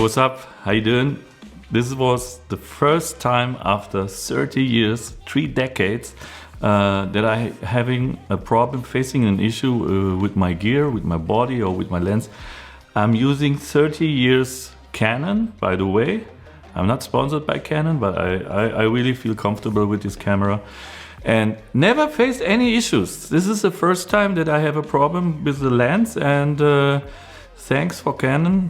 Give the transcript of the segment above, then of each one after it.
what's up? How you doing? This was the first time after 30 years, 3 decades, that I having a problem, facing an issue with my gear, with my body or with my lens. I'm using 30 years Canon, by the way. I'm not sponsored by Canon, but I really feel comfortable with this camera and never faced any issues. This is the first time that I have a problem with the lens, and thanks to Canon,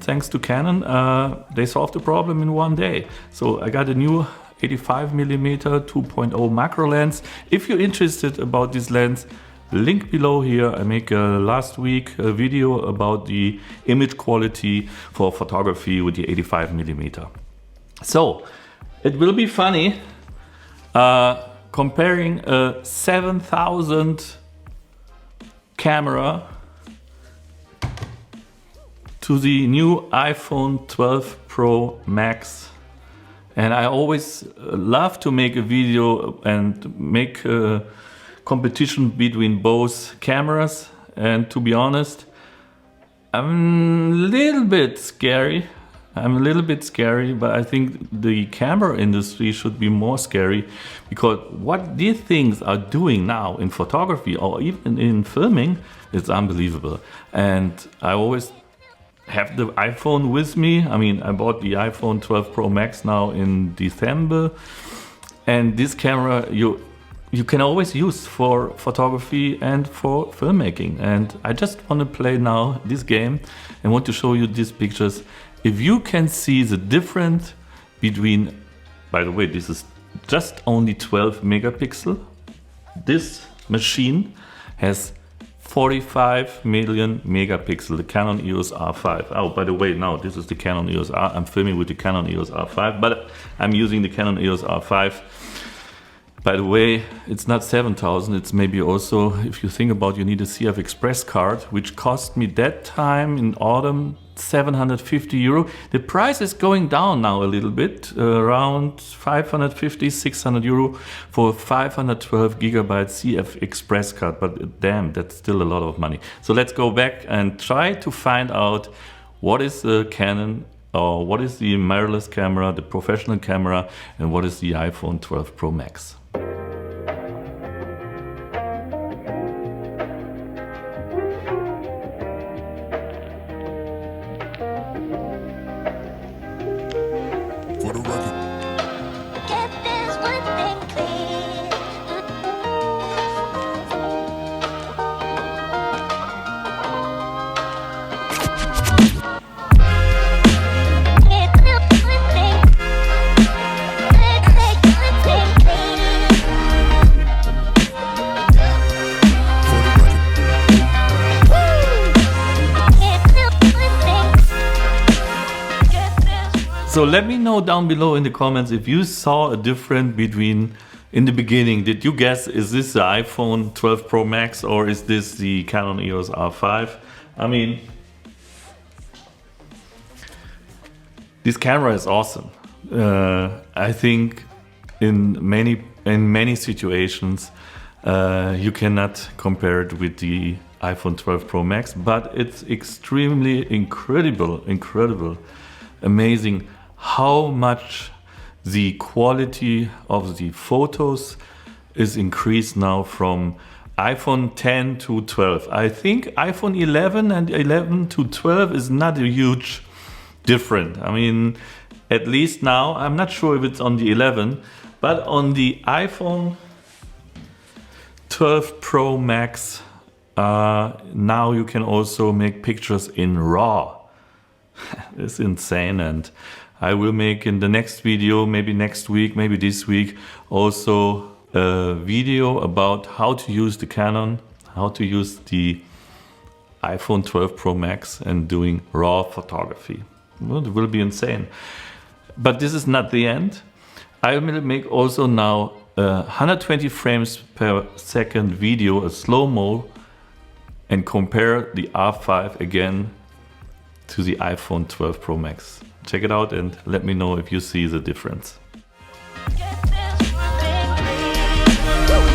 they solved the problem in 1 day. So I got a new 85mm 2.0 macro lens. If you're interested about this lens, link below here. I make last week a video about the image quality for photography with the 85mm. So it will be funny comparing a 7000 camera to the new iPhone 12 Pro Max. And I always love to make a video and make a competition between both cameras. And to be honest, I'm a little bit scary, but I think the camera industry should be more scary, because what these things are doing now in photography or even in filming is unbelievable. And I always have the iPhone with me. I mean, I bought the iPhone 12 Pro Max now in December, and this camera you can always use for photography and for filmmaking. And I just want to play now this game and want to show you these pictures. If you can see the difference between, by the way, this is just only 12 megapixel. This machine has 45 million megapixel, the Canon EOS R5. Oh, by the way, now this is the Canon EOS R. I'm filming with the Canon EOS R5, but I'm using the Canon EOS R5. By the way, it's not 7,000, it's maybe also, if you think about, you need a CF Express card, which cost me that time in autumn 750 euro. The price is going down now a little bit, around 550, 600 euro for 512 gigabyte CF Express card. But damn, that's still a lot of money. So let's go back and try to find out what is the Canon, or what is the mirrorless camera, the professional camera, and what is the iPhone 12 Pro Max. For the record. Get this one thing clear. Get this one thing. Let's make one thing clear. For the record. Get this one thing. Get this one. So let me know down below in the comments if you saw a difference between, in the beginning, did you guess, is this the iPhone 12 Pro Max or is this the Canon EOS R5? I mean, this camera is awesome. I think in many situations you cannot compare it with the iPhone 12 Pro Max, but it's extremely incredible, amazing how much the quality of the photos is increased now from iPhone 10 to 12. I think iPhone 11 and 11 to 12 is not a huge difference. I mean, at least now, I'm not sure if it's on the 11, but on the iPhone 12 Pro Max, now you can also make pictures in RAW. It's insane, and I will make in the next video, maybe next week, maybe this week, also a video about how to use the Canon, how to use the iPhone 12 Pro Max and doing RAW photography. Well, it will be insane. But this is not the end. I will make also now a 120 frames per second video, a slow-mo, and compare the R5 again to the iPhone 12 Pro Max. Check it out and let me know if you see the difference. Get this one thing clear.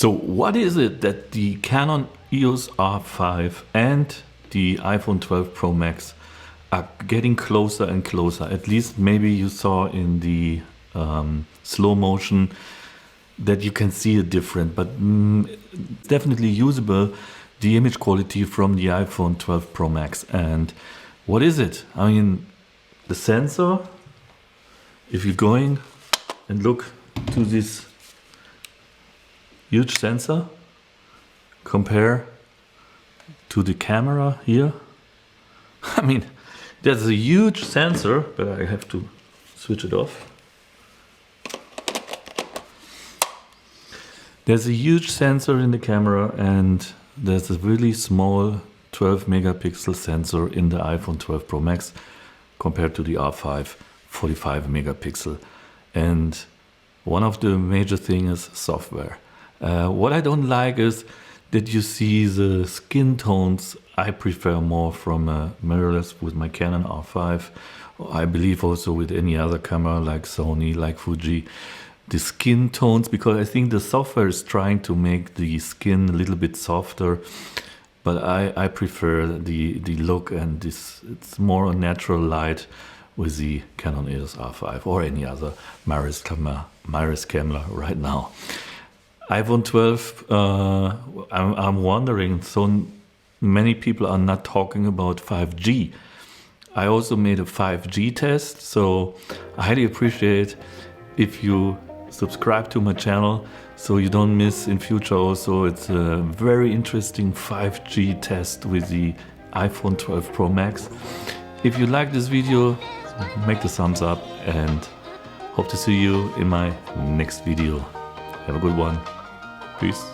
So what is it that the Canon EOS R5 and the iPhone 12 Pro Max are getting closer and closer? At least maybe you saw in the slow motion that you can see it different, but definitely usable, the image quality from the iPhone 12 Pro Max. And what is it? I mean, the sensor, if you're going and look to this huge sensor, compare to the camera here. I mean, there's a huge sensor, but I have to switch it off. There's a huge sensor in the camera, and there's a really small 12 megapixel sensor in the iPhone 12 Pro Max compared to the R5 45 megapixel. And one of the major things is software. What I don't like is that you see the skin tones I prefer more from mirrorless with my Canon R5. I believe also with any other camera like Sony, like Fuji. The skin tones, because I think the software is trying to make the skin a little bit softer, but I prefer the look, and it's more a natural light with the Canon EOS R5 or any other mirrorless camera right now. iPhone 12, I'm wondering, so many people are not talking about 5G. I also made a 5G test, so I highly appreciate if you subscribe to my channel so you don't miss in future also. It's a very interesting 5G test with the iPhone 12 Pro Max. If you like this video, make the thumbs up, and hope to see you in my next video. Have a good one. Peace.